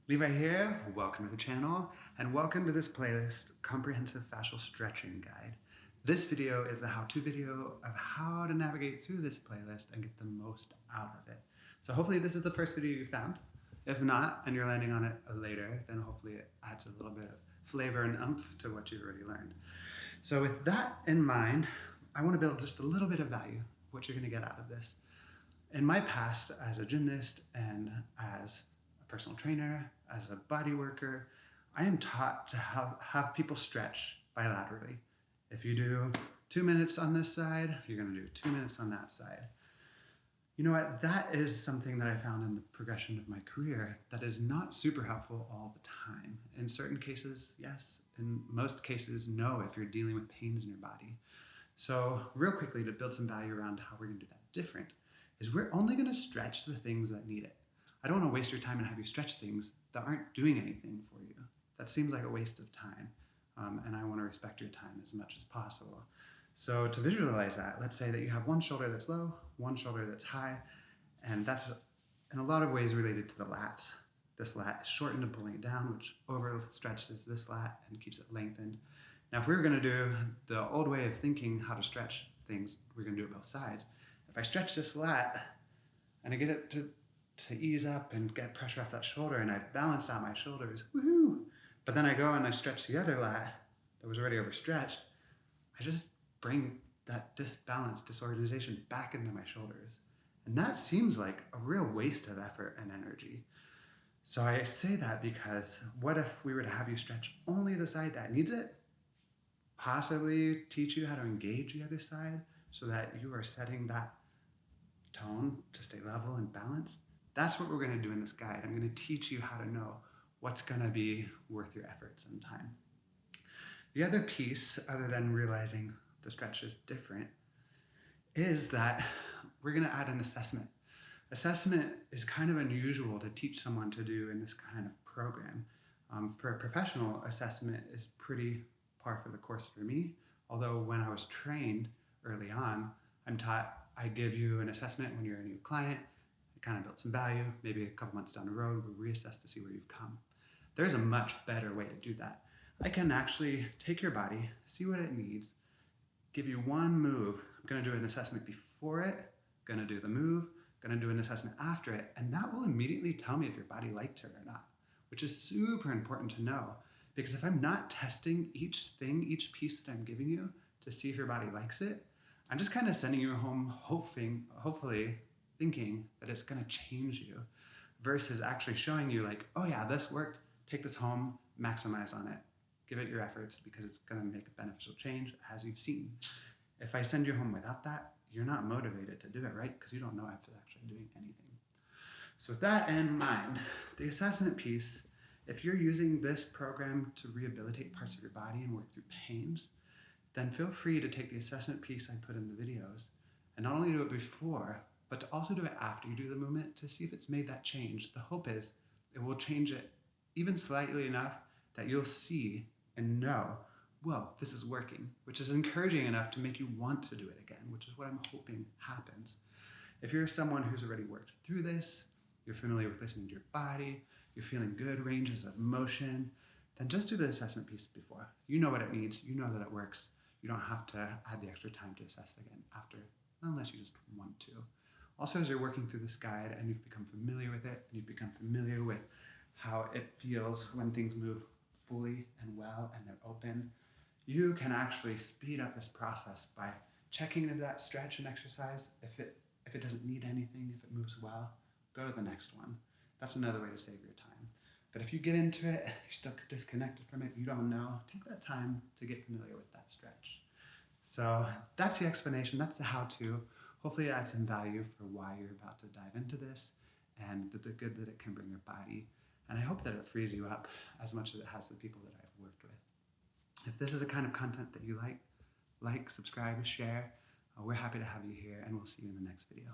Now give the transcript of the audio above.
Levi here, welcome to the channel, and welcome to this playlist, Comprehensive Fascial Stretching Guide. This video is the how-to video of how to navigate through this playlist and get the most out of it. So hopefully this is the first video you found. If not, and you're landing on it later, then hopefully it adds a little bit of flavor and oomph to what you've already learned. So with that in mind, I want to build just a little bit of value, what you're going to get out of this. In my past as a gymnast and as a personal trainer, as a body worker, I am taught to have people stretch bilaterally. If you do 2 minutes on this side, you're going to do 2 minutes on that side. You know what? That is something that I found in the progression of my career that is not super helpful all the time. In certain cases, yes. In most cases, no, if you're dealing with pains in your body. So real quickly, to build some value around how we're going to do that different, is we're only going to stretch the things that need it. I don't want to waste your time and have you stretch things that aren't doing anything for you. That seems like a waste of time, and I want to respect your time as much as possible. So to visualize that, let's say that you have one shoulder that's low, one shoulder that's high, and that's in a lot of ways related to the lats. This lat is shortened and pulling it down, which overstretches this lat and keeps it lengthened. Now, if we were going to do the old way of thinking how to stretch things, we're going to do it both sides. If I stretch this lat and I get it to ease up and get pressure off that shoulder and I've balanced out my shoulders, woohoo! But then I go and I stretch the other lat that was already overstretched, I just bring that disbalance, disorganization back into my shoulders. And that seems like a real waste of effort and energy. So I say that because what if we were to have you stretch only the side that needs it? Possibly teach you how to engage the other side so that you are setting that tone to stay level and balanced. That's what we're going to do in this guide. I'm going to teach you how to know what's going to be worth your efforts and time. The other piece, other than realizing the stretch is different, is that we're going to add an assessment. Assessment is kind of unusual to teach someone to do in this kind of program. For a professional, assessment is pretty par for the course for me, although when I was trained early on, I'm taught I give you an assessment when you're a new client, I kind of build some value, maybe a couple months down the road, we'll reassess to see where you've come. There's a much better way to do that. I can actually take your body, see what it needs, give you one move. I'm going to do an assessment before it, going to do the move, going to do an assessment after it, and that will immediately tell me if your body liked it or not, which is super important to know. Because if I'm not testing each thing, each piece that I'm giving you to see if your body likes it, I'm just kind of sending you home hopefully thinking that it's going to change you versus actually showing you like, oh yeah, this worked, take this home, maximize on it. Give it your efforts because it's going to make a beneficial change as you've seen. If I send you home without that, you're not motivated to do it, right? Because you don't know if it's actually doing anything. So with that in mind, the assessment piece, if you're using this program to rehabilitate parts of your body and work through pains, then feel free to take the assessment piece I put in the videos and not only do it before, but to also do it after you do the movement to see if it's made that change. The hope is it will change it even slightly enough that you'll see and know, whoa, this is working, which is encouraging enough to make you want to do it again, which is what I'm hoping happens. If you're someone who's already worked through this, you're familiar with listening to your body, you're feeling good ranges of motion, then just do the assessment piece before. You know what it needs, you know that it works. You don't have to add the extra time to assess again after, unless you just want to. Also, as you're working through this guide and you've become familiar with it, and you've become familiar with how it feels when things move fully and well and they're open, you can actually speed up this process by checking into that stretch and exercise. If it doesn't need anything, if it moves well, go to the next one. That's another way to save your time. But if you get into it, you're still disconnected from it, you don't know, take that time to get familiar with that stretch. So that's the explanation, that's the how-to. Hopefully it adds some value for why you're about to dive into this and the good that it can bring your body. And I hope that it frees you up as much as it has the people that I've worked with. If this is the kind of content that you like, subscribe, share. We're happy to have you here, and we'll see you in the next video.